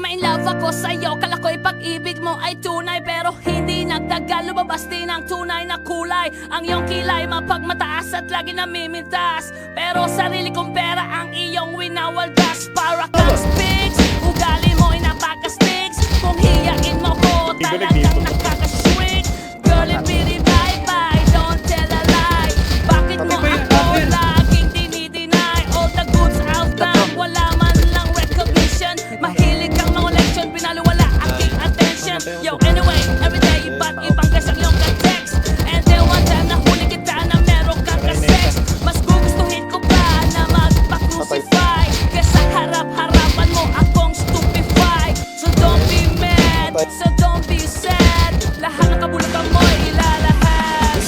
main love ako sa'yo. Kala ko'y pag-ibig mo ay tunay, pero hindi nagtagal, lumabas din ang tunay na kulay. Ang iyong kilay mapagmataas at lagi namimintas, pero sarili kong pera ang iyong winawaldas. Para kang spigs, ugali mo'y napakastigs. Kung hiyain mo ko, talagang nakakaswing. Girl, ibiri bye-bye, don't tell a lie. Bakit mo ako laging dinideny? All the goods out lang, wala man lang recognition. Mahilig kang mangoleksyon, pinaliwala aking attention. Yo, anyway, everyday iba't ibang gas ang iyong ka-text. And then one time nahuli kita na meron kang ka-sex. Mas gugustuhin ko pa na magpa-crucify kesa harap-harapan mo akong stupefy. So don't be mad, so don't be sad. Lahat ng kabulutan mo ilalahat.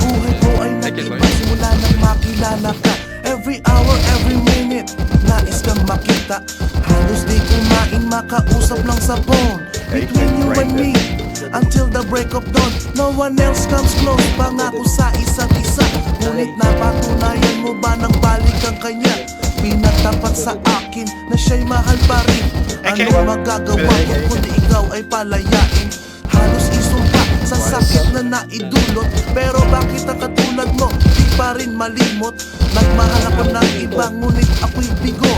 Buhay ko ay nag-iba simula nang makilala ka. Every hour, every minute, nais kang makita. Halos di kumain, makausap lang sa phone. Between you and me, until the break of dawn. No one else comes close, pangako sa isa't isa. Ngunit napatunayan mo ba ng balik ang kanya? Pinatapat sa akin na siya'y mahal pa rin. Anong magagawa ko kundi ikaw ay palayain? Halos isumpa sa sakit na naidulot, pero bakit ang katulad mo di pa rin malimot? Nagmahal ako ng iba ngunit ako'y bigo.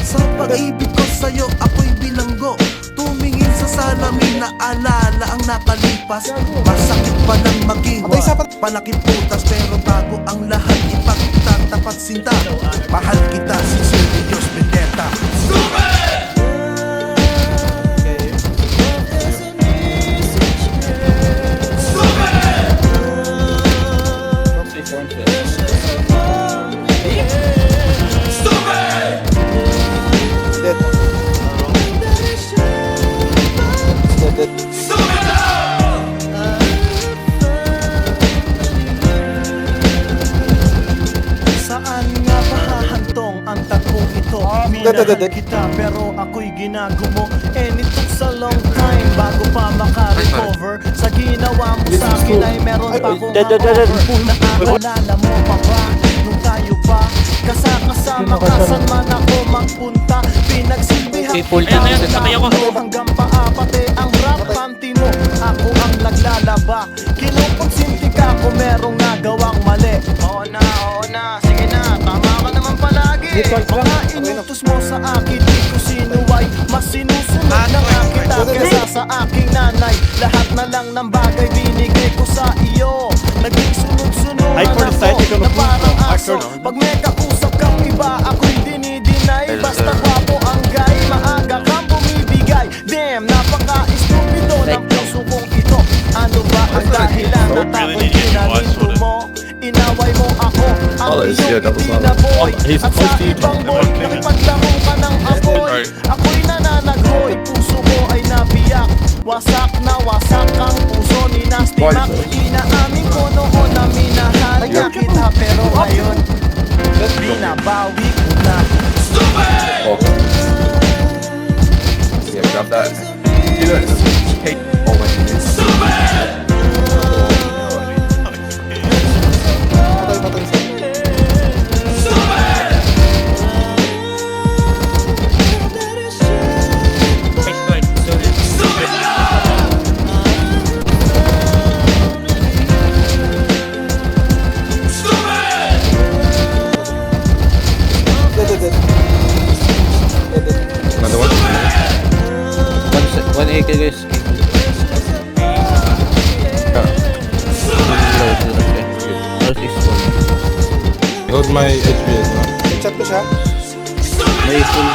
Sa pag-ibig ko sa'yo ako'y bilanggo. Tumingin sa salamin na alala ang nakalipas. Masakit pa ng maging palaking putas, pero bago ang lahat ipagtatapat sinta. Mahal kita, sincere Diyos Benedetta. Saan nga mahahantong ang takong ito? Minahal kita pero ako'y ginagumo. And it took a long time bago pa makarecover. Sa ginawa mo sa akin ay meron pa akong hangover. Naaalala mo pa ba nung tayo pa kasama ka saan man ako magpunta? Pinagsilbihan kita hanggang paa, pati ang rap panty mo ako ang naglalaba. Kinupagsinti ka kung merong nagawang mali. Oo na, sige na, tama ka naman palagi. Mga inutos mo sa akin, di ko sinuway. Mas sinusunod na nga kita kesa sa aking nanay. Lahat na lang ng bagay binigay ko sa iyo. Naging sunod-sunod ako na parang aso. Pag may kausap kang iba, ako'y dinidinay. Basta gwapo ang guy, maaga kang bumibigay. Damn, napaka-estupido ng puso kong ito. Ano ba ang dahilan na tako'y ginalinto mo? Inaway mo ako, ang iyong itinaboy. At sa ibang boy, nakipaglaro ka ng apoy. Ako'y nananaghoy, puso ko ay nabiyak. Wasak na wasak ang puso ni Nasty Mac. Inaamin ko noon na minahal niya kita, pero ngayon binabawi ko na. Oh. Yeah, grab that. You know, hey, oh, wait. Another one? 180 guys. Hold my HPS, no? Chat ko siya. May full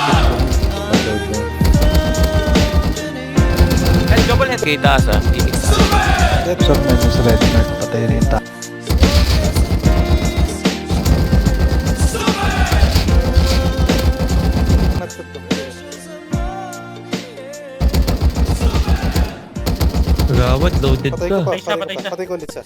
double head kita sa titik. Shot na sa red mark, patay rin ta. Gawa Gawad, loaded Patay ko ka. pa, Patay siya, patay ko patay pa. siya. Patay ko ulit siya.